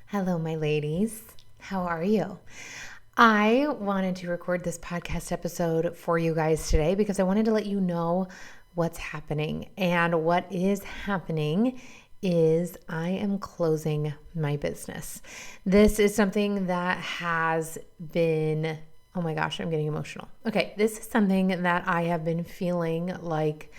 Hello, my ladies. How are you? I wanted to record this podcast episode for you guys today because I wanted to let you know what's happening. And what is happening is I am closing my business. This is something that has been, oh my gosh, I'm getting emotional. Okay, this is something that I have been feeling like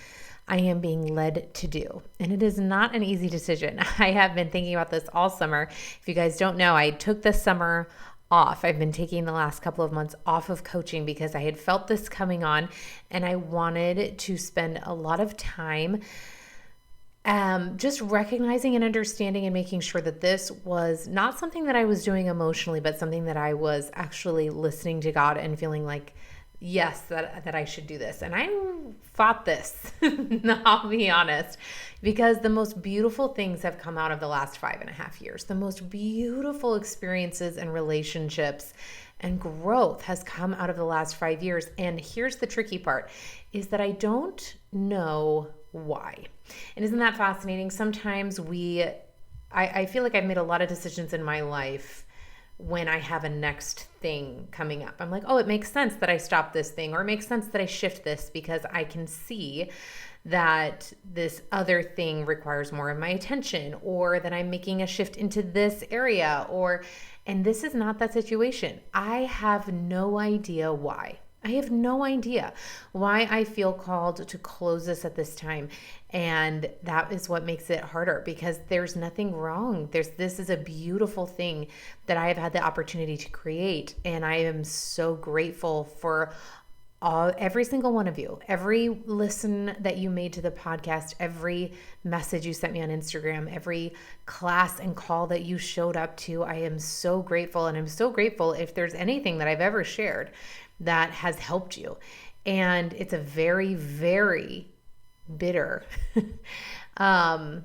I am being led to do. And it is not an easy decision. I have been thinking about this all summer. If you guys don't know, I took this summer off. I've been taking the last couple of months off of coaching because I had felt this coming on and I wanted to spend a lot of time just recognizing and understanding and making sure that this was not something that I was doing emotionally, but something that I was actually listening to God and feeling like, yes, that I should do this. And I fought this, I'll be honest, because the most beautiful things have come out of the last 5.5 years. The most beautiful experiences and relationships and growth has come out of the last 5 years. And here's the tricky part, is that I don't know why. And isn't that fascinating? Sometimes I feel like I've made a lot of decisions in my life when I have a next thing coming up. I'm like, oh, it makes sense that I stop this thing, or it makes sense that I shift this because I can see that this other thing requires more of my attention, or that I'm making a shift into this area, and this is not that situation. I have no idea why. I have no idea why I feel called to close this at this time. And that is what makes it harder, because there's nothing wrong. This is a beautiful thing that I have had the opportunity to create. And I am so grateful for every single one of you, every listen that you made to the podcast, every message you sent me on Instagram, every class and call that you showed up to. I am so grateful. And I'm so grateful if there's anything that I've ever shared that has helped you. And it's a very, very bitter, a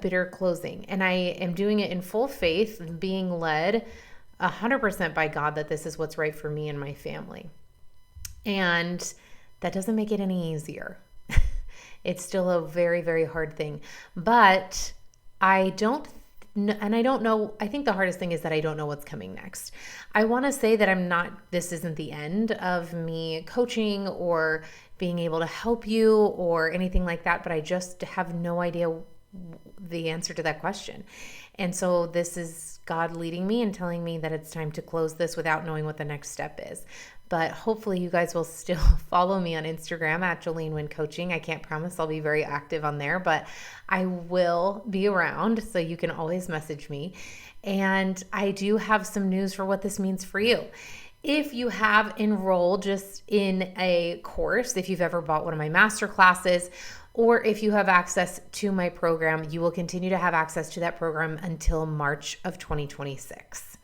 bitter closing. And I am doing it in full faith, being led 100% by God that this is what's right for me and my family. And that doesn't make it any easier. It's still a very, very hard thing. But I don't know. I think the hardest thing is that I don't know what's coming next. I want to say that this isn't the end of me coaching or being able to help you or anything like that, but I just have no idea the answer to that question. And so this is God leading me and telling me that it's time to close this without knowing what the next step is. But hopefully you guys will still follow me on Instagram at Jolene Wynn Coaching. I can't promise I'll be very active on there, but I will be around, so you can always message me. And I do have some news for what this means for you. If you have enrolled just in a course, if you've ever bought one of my master classes, or if you have access to my program, you will continue to have access to that program until March of 2026.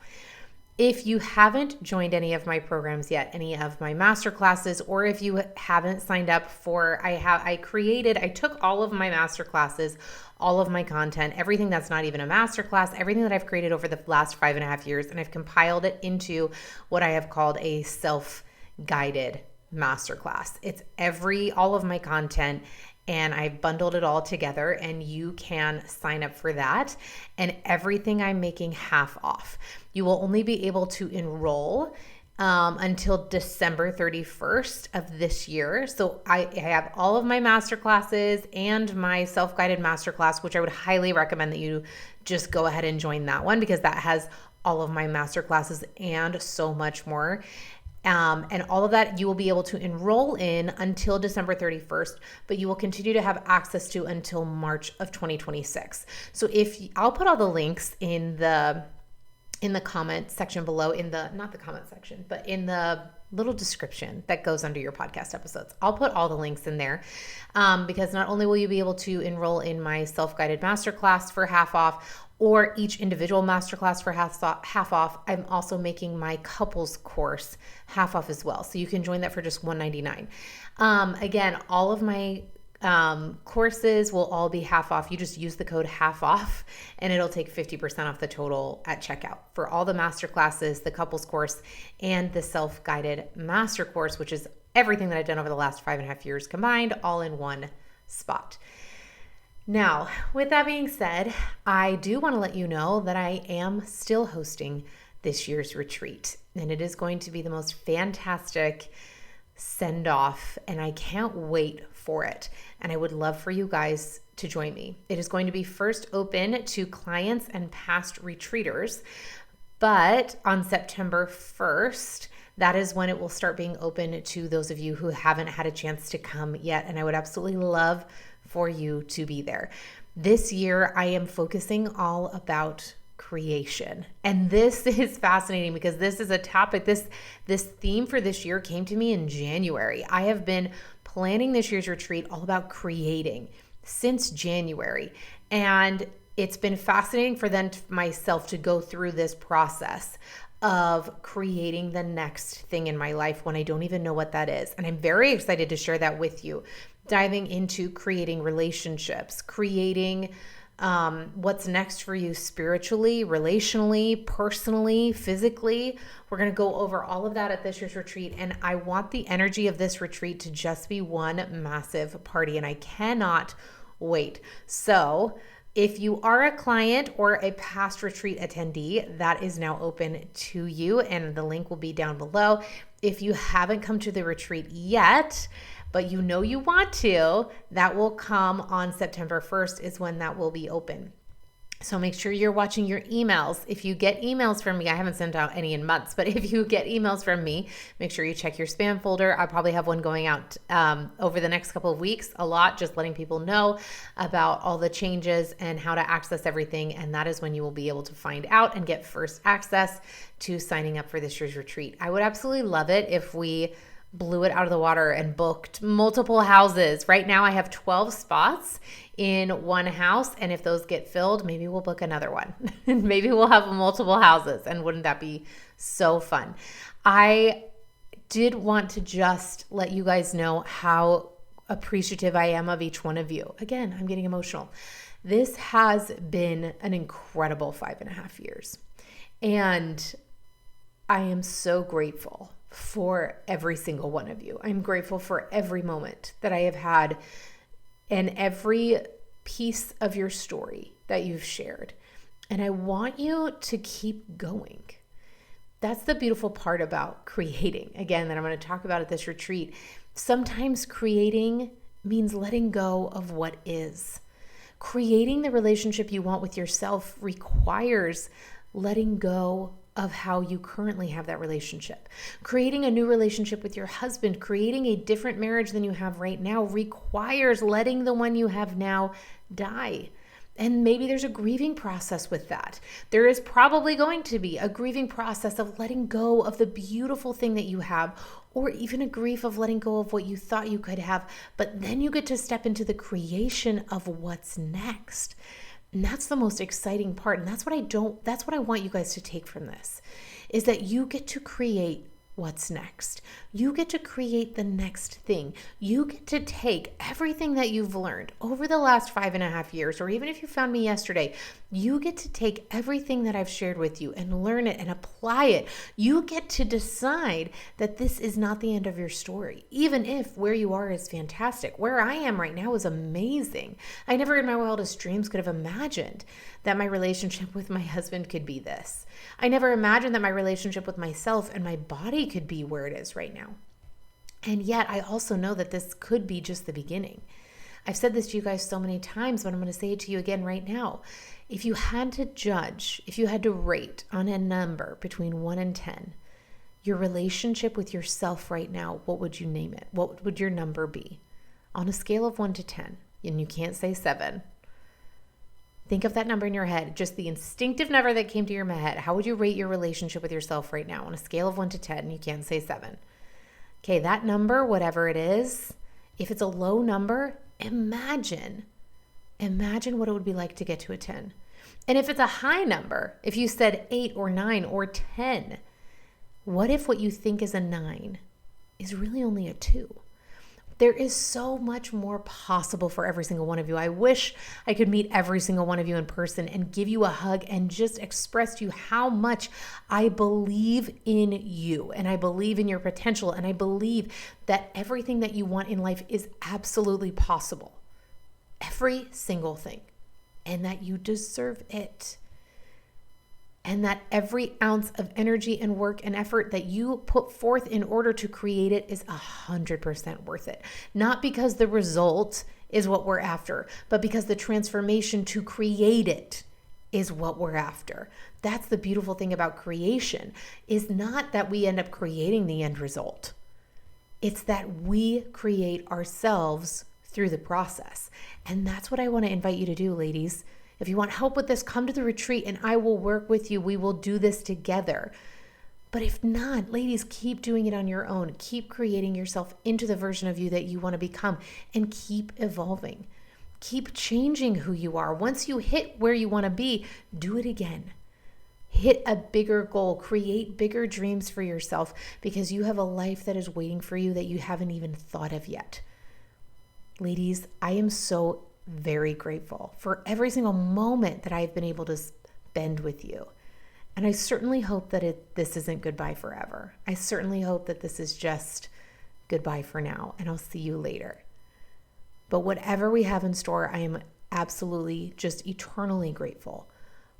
If you haven't joined any of my programs yet, any of my master classes, or if you haven't signed up for, I took all of my master classes, all of my content, everything that's not even a master class, everything that I've created over the last 5.5 years, and I've compiled it into what I have called a self-guided masterclass. It's all of my content, and I've bundled it all together, and you can sign up for that. And everything I'm making half off. You will only be able to enroll until December 31st of this year. So I have all of my masterclasses and my self-guided masterclass, which I would highly recommend that you just go ahead and join that one, because that has all of my masterclasses and so much more. And all of that you will be able to enroll in until December 31st, but you will continue to have access to until March of 2026. So I'll put all the links in the comment section below, not the comment section, but in the little description that goes under your podcast episodes. I'll put all the links in there because not only will you be able to enroll in my self-guided masterclass for half off, or each individual masterclass for half off, I'm also making my couples course half off as well. So you can join that for just $199. Again, all of my courses will all be half off. You just use the code half off and it'll take 50% off the total at checkout for all the master classes, the couples course, and the self-guided master course, which is everything that I've done over the last 5.5 years combined, all in one spot. Now, with that being said, I do want to let you know that I am still hosting this year's retreat, and it is going to be the most fantastic send off, and I can't wait for it. And I would love for you guys to join me. It is going to be first open to clients and past retreaters, but on September 1st, that is when it will start being open to those of you who haven't had a chance to come yet. And I would absolutely love for you to be there. This year, I am focusing all about creation. And this is fascinating because this is a topic, this theme for this year came to me in January. I have been planning this year's retreat all about creating since January. And it's been fascinating for myself to go through this process of creating the next thing in my life when I don't even know what that is. And I'm very excited to share that with you. Diving into creating relationships, creating what's next for you spiritually, relationally, personally, physically. We're going to go over all of that at this year's retreat. And I want the energy of this retreat to just be one massive party. And I cannot wait. So if you are a client or a past retreat attendee, that is now open to you. And the link will be down below. If you haven't come to the retreat yet, but you know you want to, that will come on September 1st is when that will be open. So make sure you're watching your emails. If you get emails from me, I haven't sent out any in months, but if you get emails from me, make sure you check your spam folder. I probably have one going out over the next couple of weeks, a lot, just letting people know about all the changes and how to access everything. And that is when you will be able to find out and get first access to signing up for this year's retreat. I would absolutely love it if we blew it out of the water and booked multiple houses. Right now I have 12 spots in one house, and if those get filled, maybe we'll book another one. Maybe we'll have multiple houses, and wouldn't that be so fun? I did want to just let you guys know how appreciative I am of each one of you. Again, I'm getting emotional. This has been an incredible 5.5 years, and I am so grateful for every single one of you. I'm grateful for every moment that I have had and every piece of your story that you've shared. And I want you to keep going. That's the beautiful part about creating, again, that I'm going to talk about at this retreat. Sometimes creating means letting go of what is. Creating the relationship you want with yourself requires letting go of how you currently have that relationship. Creating a new relationship with your husband, creating a different marriage than you have right now requires letting the one you have now die. And maybe there's a grieving process with that. There is probably going to be a grieving process of letting go of the beautiful thing that you have, or even a grief of letting go of what you thought you could have. But then you get to step into the creation of what's next. And that's the most exciting part. And that's what I want you guys to take from this, is that you get to create what's next. You get to create the next thing. You get to take everything that you've learned over the last 5.5 years, or even if you found me yesterday, you get to take everything that I've shared with you and learn it and apply it. You get to decide that this is not the end of your story, even if where you are is fantastic. Where I am right now is amazing. I never in my wildest dreams could have imagined that my relationship with my husband could be this. I never imagined that my relationship with myself and my body could be where it is right now. And yet I also know that this could be just the beginning. I've said this to you guys so many times, but I'm going to say it to you again right now. If you had to judge, if you had to rate on a number between 1 and 10, your relationship with yourself right now, what would you name it? What would your number be? On a scale of 1 to 10, and you can't say 7. Think of that number in your head, just the instinctive number that came to your head. How would you rate your relationship with yourself right now on a scale of 1 to 10? You can't say 7. Okay, that number, whatever it is, if it's a low number, imagine what it would be like to get to a 10. And if it's a high number, if you said 8 or 9 or 10, what if what you think is a 9 is really only a 2? There is so much more possible for every single one of you. I wish I could meet every single one of you in person and give you a hug and just express to you how much I believe in you, and I believe in your potential, and I believe that everything that you want in life is absolutely possible. every single thing, and that you deserve it. And that every ounce of energy and work and effort that you put forth in order to create it is 100% worth it. Not because the result is what we're after, but because the transformation to create it is what we're after. That's the beautiful thing about creation, is not that we end up creating the end result. It's that we create ourselves through the process. And that's what I want to invite you to do, ladies. If you want help with this, come to the retreat and I will work with you. We will do this together. But if not, ladies, keep doing it on your own. Keep creating yourself into the version of you that you want to become, and keep evolving. Keep changing who you are. Once you hit where you want to be, do it again. Hit a bigger goal. Create bigger dreams for yourself, because you have a life that is waiting for you that you haven't even thought of yet. Ladies, I am so very grateful for every single moment that I've been able to spend with you. And I certainly hope that this isn't goodbye forever. I certainly hope that this is just goodbye for now, and I'll see you later. But whatever we have in store, I am absolutely just eternally grateful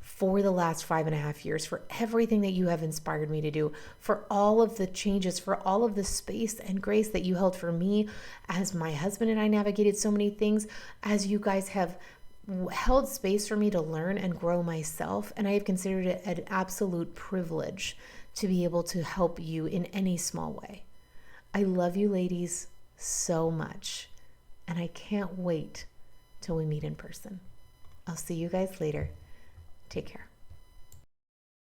for the last 5.5 years, for everything that you have inspired me to do, for all of the changes, for all of the space and grace that you held for me as my husband and I navigated so many things, as you guys have held space for me to learn and grow myself. And I have considered it an absolute privilege to be able to help you in any small way. I love you, ladies, so much. And I can't wait till we meet in person. I'll see you guys later. Take care.